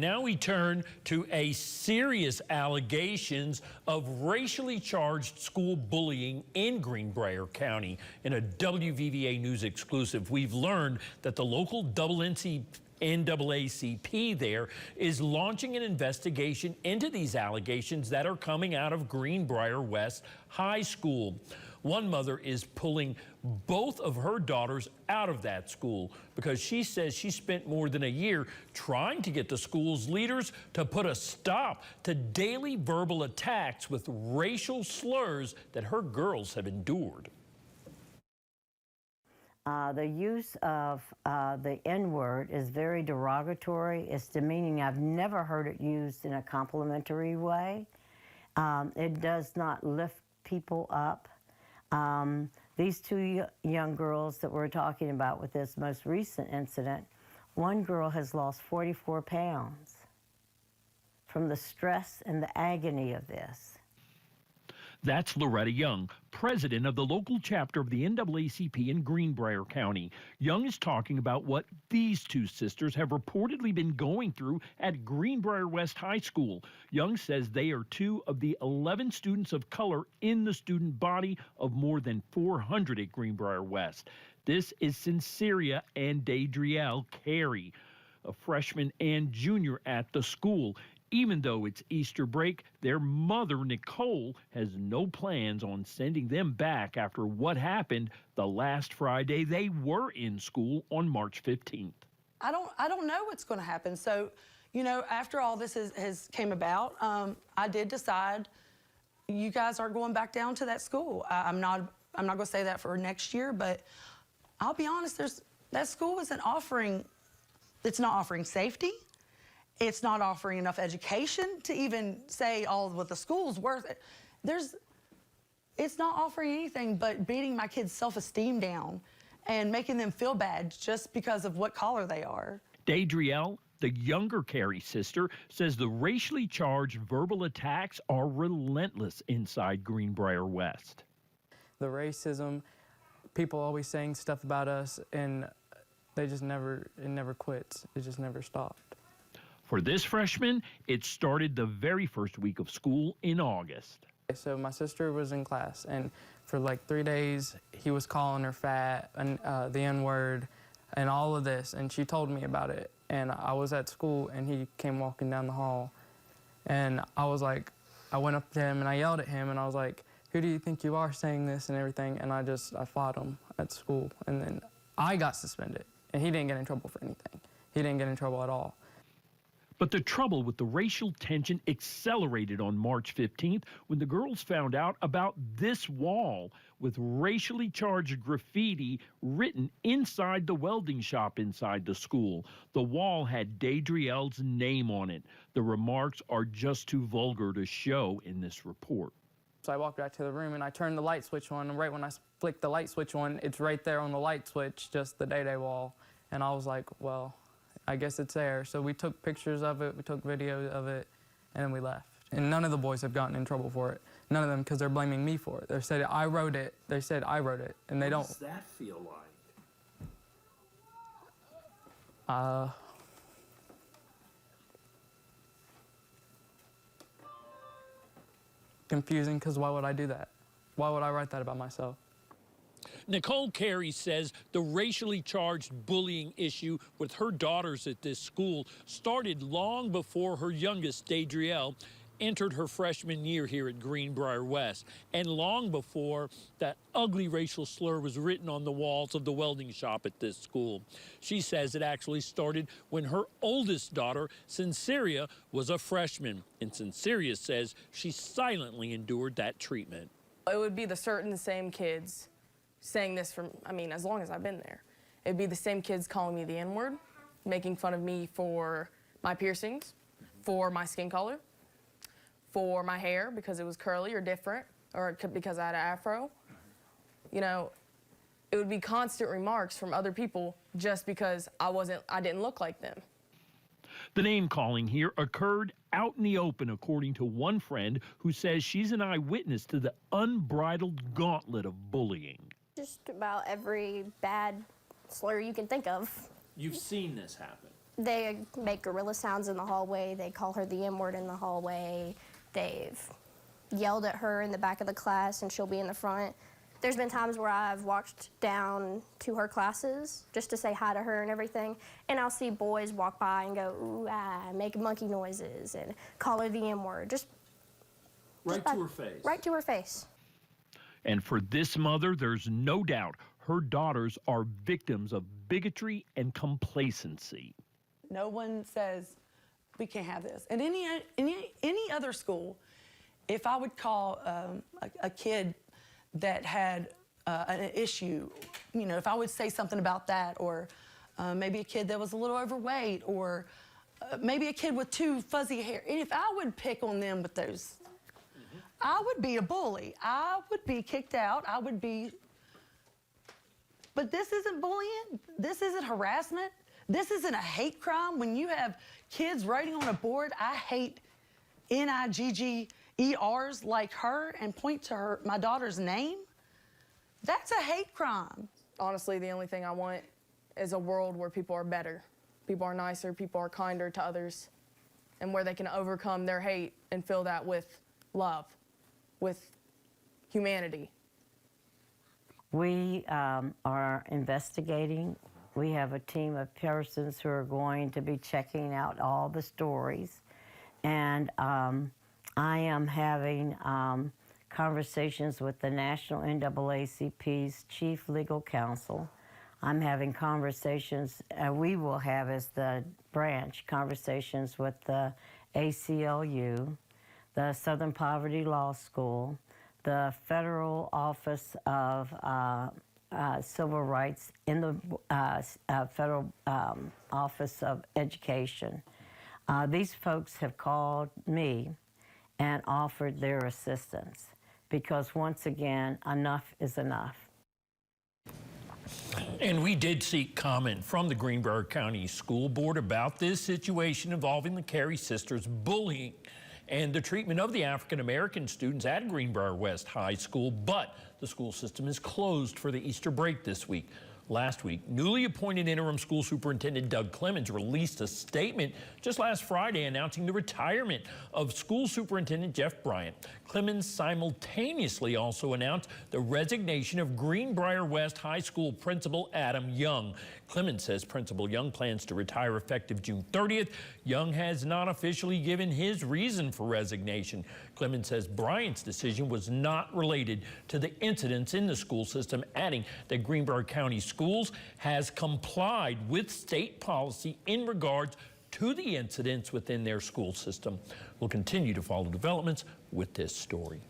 Now we turn to a serious allegations of racially charged school bullying in Greenbrier County. In a WVVA News exclusive, we've learned that the local NAACP there is launching an investigation into these allegations that are coming out of Greenbrier West High School. One mother is pulling both of her daughters out of that school because she says she spent more than a year trying to get the school's leaders to put a stop to daily verbal attacks with racial slurs that her girls have endured. The use of the N-word is very derogatory. It's demeaning. I've never heard it used in a complimentary way. It does not lift people up. These two young girls that we're talking about with this most recent incident, one girl has lost 44 pounds from the stress and the agony of this. That's Loretta Young, president of the local chapter of the NAACP in Greenbrier County. Young is talking about what these two sisters have reportedly been going through at Greenbrier West High School. Young says they are two of the 11 students of color in the student body of more than 400 at Greenbrier West. This is Sinceria and Daedrielle Carey, a freshman and junior at the school. Even though it's Easter break, their mother, Nicole, has no plans on sending them back after what happened the last Friday they were in school on March 15th. I don't know what's going to happen. So, you know, after all this has came about, I did decide you guys aren't going back down to that school. I'm not going to say that for next year, but I'll be honest, that school isn't offering, it's not offering safety. It's not offering enough education to even say all what the school's worth. It's not offering anything but beating my kids' self-esteem down and making them feel bad just because of what color they are. Daedrielle, the younger Carey sister, says the racially charged verbal attacks are relentless inside Greenbrier West. The racism, people always saying stuff about us, and it never quits. It just never stopped. For this freshman, it started the very first week of school in August. So my sister was in class, and for like 3 days, he was calling her fat, and the N-word, and all of this, and she told me about it. And I was at school, and he came walking down the hall, and I went up to him, and I yelled at him, and I was like, who do you think you are saying this and everything? And I fought him at school, and then I got suspended, and he didn't get in trouble for anything. He didn't get in trouble at all. But the trouble with the racial tension accelerated on March 15th when the girls found out about this wall with racially charged graffiti written inside the welding shop inside the school. The wall had Daedrielle's name on it. The remarks are just too vulgar to show in this report. So I walked back to the room and I turned the light switch on, and right when I flicked the light switch on, it's right there on the light switch, just the Day-Day wall. And I was like, well, I guess it's there. So we took pictures of it, we took videos of it, and then we left. And none of the boys have gotten in trouble for it. None of them, because they're blaming me for it. They said I wrote it. They said I wrote it, and they don't. What does that feel like? Confusing, because why would I do that? Why would I write that about myself? Nicole Carey says the racially charged bullying issue with her daughters at this school started long before her youngest, Daedrielle, entered her freshman year here at Greenbrier West, and long before that ugly racial slur was written on the walls of the welding shop at this school. She says it actually started when her oldest daughter, Sinceria, was a freshman, and Sinceria says she silently endured that treatment. It would be the same kids saying this as long as I've been there. It'd be the same kids calling me the N-word, making fun of me for my piercings, for my skin color, for my hair because it was curly or different, or because I had an afro. You know, it would be constant remarks from other people just because I didn't look like them. The name-calling here occurred out in the open, according to one friend who says she's an eyewitness to the unbridled gauntlet of bullying. Just about every bad slur you can think of. You've seen this happen? They make gorilla sounds in the hallway. They call her the M-word in the hallway. They've yelled at her in the back of the class, and she'll be in the front. There's been times where I've walked down to her classes just to say hi to her and everything, and I'll see boys walk by and go, ooh, ah, make monkey noises and call her the M-word. Right to her face. Right to her face. And for this mother, there's no doubt her daughters are victims of bigotry and complacency. No one says, we can't have this. And any other school, if I would call a kid that had an issue, you know, if I would say something about that, or maybe a kid that was a little overweight, or maybe a kid with too fuzzy hair, and if I would pick on them with those, I would be a bully. I would be kicked out. I would be, but this isn't bullying. This isn't harassment. This isn't a hate crime. When you have kids writing on a board, I hate NIGGERs like her, and point to my daughter's name, that's a hate crime. Honestly, the only thing I want is a world where people are better. People are nicer, people are kinder to others, and where they can overcome their hate and fill that with love, with humanity. We are investigating. We have a team of persons who are going to be checking out all the stories. And I am having conversations with the National NAACP's Chief Legal Counsel. I'm having conversations, we will have as the branch, conversations with the ACLU, the Southern Poverty Law School, the Federal Office of Civil Rights in the Federal Office of Education. These folks have called me and offered their assistance because, once again, enough is enough. And we did seek comment from the Greenbrier County School Board about this situation involving the Carey sisters bullying and the treatment of the African-American students at Greenbrier West High School, but the school system is closed for the Easter break this week. Last week, newly appointed interim school superintendent Doug Clemens released a statement just last Friday announcing the retirement of school superintendent Jeff Bryant. Clemens simultaneously also announced the resignation of Greenbrier West High School principal Adam Young. Clemens says Principal Young plans to retire effective June 30th. Young has not officially given his reason for resignation. Clemens says Bryant's decision was not related to the incidents in the school system, adding that Greenbrier County Schools has complied with state policy in regards to the incidents within their school system. We'll continue to follow developments with this story.